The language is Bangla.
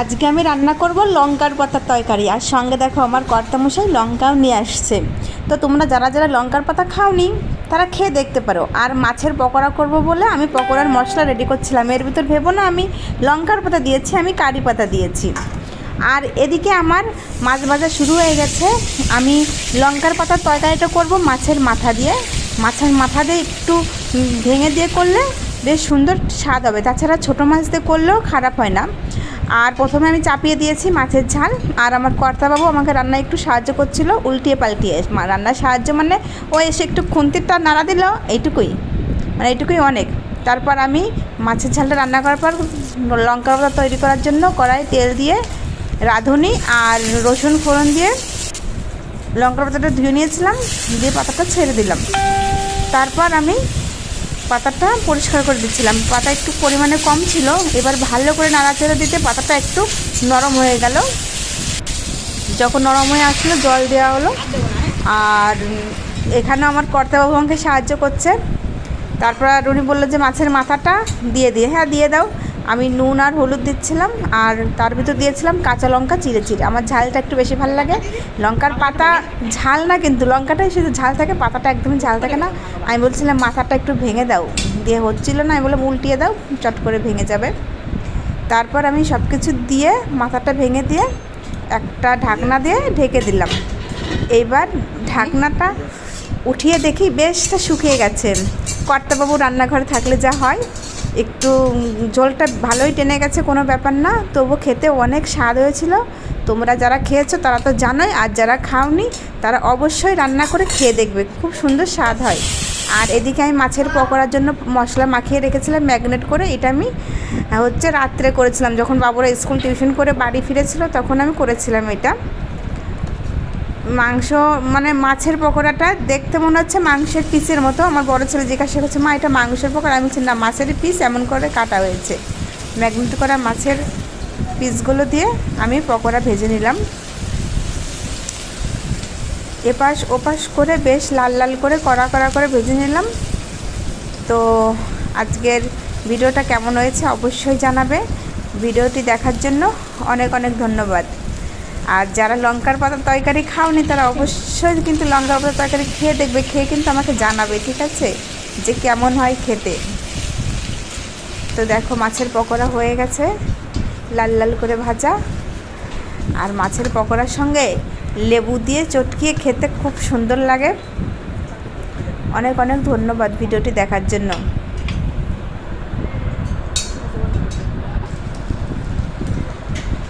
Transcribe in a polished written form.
আজকে আমি রান্না করব লঙ্কার পাতার তরকারি, আর সঙ্গে দেখো আমার কর্তামশাই লঙ্কাও নিয়ে আসছে। তো তোমরা যারা যারা লঙ্কার পাতা খাওনি তারা খেয়ে দেখতে পারো। আর মাছের পকোড়া করব বলে আমি পকোড়ার মশলা রেডি করছিলাম। এর ভিতর ভেবো না আমি লঙ্কার পাতা দিয়েছি, আমি কারি পাতা দিয়েছি। আর এদিকে আমার মাছ ভাজা শুরু হয়ে গেছে। আমি লঙ্কার পাতার তরকারিটা করব মাছের মাথা দিয়ে। মাছের মাথা দিয়ে একটু ভেঙে দিয়ে করলে বেশ সুন্দর স্বাদ হবে, তাছাড়া ছোটো মাছ দিয়ে করলেও খারাপ হয় না। আর প্রথমে আমি চাপিয়ে দিয়েছি মাছের ঝাল, আর আমার কর্তাবাবু আমাকে রান্নায় একটু সাহায্য করছিল, উল্টিয়ে পাল্টিয়ে। রান্নার সাহায্য মানে ও এসে একটু খুন্তিরটা নাড়া দিল, এইটুকুই অনেক। তারপর আমি মাছের ঝালটা রান্না করার পর লঙ্কা পাতা তৈরি করার জন্য কড়াই তেল দিয়ে রাঁধুনি আর রসুন ফোড়ন দিয়ে লঙ্কা পাতাটা ধুয়ে নিয়েছিলাম, দিয়ে পাতাটা ছেড়ে দিলাম। তারপর আমি পাতাটা পরিষ্কার করে দিচ্ছিলাম। পাতা একটু পরিমাণে কম ছিল, এবার ভালো করে নাড়াচাড়া দিতে পাতাটা একটু নরম হয়ে গেল। যখন নরম হয়ে আসলো জল দেওয়া হলো। আর এখানে আমার কর্তাবাবু আমাকে সাহায্য করছে। তারপর উনি বললো যে মাছের মাথাটা দিয়ে হ্যাঁ দিয়ে দাও। আমি নুন আর হলুদ দিচ্ছিলাম, আর তার ভিতর দিয়েছিলাম কাঁচা লঙ্কা চিড়ে। আমার ঝালটা একটু বেশি ভালো লাগে। লঙ্কার পাতা ঝাল না, কিন্তু লঙ্কাটাই শুধু ঝাল থাকে, পাতাটা একদমই ঝাল থাকে না। আমি বলছিলাম মাথাটা একটু ভেঙে দাও, দিয়ে হচ্ছিলো না। আমি বললাম উল্টিয়ে দাও, চট করে ভেঙে যাবে। তারপর আমি সব কিছু দিয়ে মাথাটা ভেঙে দিয়ে একটা ঢাকনা দিয়ে ঢেকে দিলাম। এইবার ঢাকনাটা উঠিয়ে দেখি বেশটা শুকিয়ে গেছে। কর্তাবাবু রান্নাঘরে থাকলে যা হয়, একটু ঝোলটা ভালোই টেনে গেছে, কোনো ব্যাপার না। তবু খেতে অনেক স্বাদ হয়েছিল। তোমরা যারা খেয়েছো তারা তো জানোই, আর যারা খাওনি তারা অবশ্যই রান্না করে খেয়ে দেখবে, খুব সুন্দর স্বাদ হয়। আর এদিকে আমি মাছের পকোড়ার জন্য মশলা মাখিয়ে রেখেছিলাম ম্যাগনেট করে। এটা আমি রাত্রে করেছিলাম, যখন বাবুরা স্কুল টিউশন করে বাড়ি ফিরেছিল তখন আমি করেছিলাম এটা। মাংস মানে মাছের পকোড়াটা দেখতে মনে হচ্ছে মাংসের পিসের মতো। আমার বড় ছেলে জিজ্ঞাসা করছে, মা এটা মাংসের পকোড়া? আমি বলছি না, মাছেরই পিস এমন করে কাটা হয়েছে। ম্যাগনেট করা মাছের পিসগুলো দিয়ে আমি পকোড়া ভেজে নিলাম। এপাশ ওপাশ করে বেশ লাল লাল করে কড়া করে ভেজে নিলাম। তো আজকের ভিডিওটা কেমন হয়েছে অবশ্যই জানাবে। ভিডিওটি দেখার জন্য অনেক অনেক ধন্যবাদ। আর যারা লঙ্কার পাতার তরকারি খাওনি তারা অবশ্যই কিন্তু লঙ্কার পাতার তরকারি খেয়ে দেখবে, খেয়ে কিন্তু আমাকে জানাবে, ঠিক আছে, যে কেমন হয় খেতে। তো দেখো মাছের পকোড়া হয়ে গেছে লাল লাল করে ভাজা। আর মাছের পকোড়ার সঙ্গে লেবু দিয়ে চটকিয়ে খেতে খুব সুন্দর লাগে। অনেক অনেক ধন্যবাদ ভিডিওটি দেখার জন্য।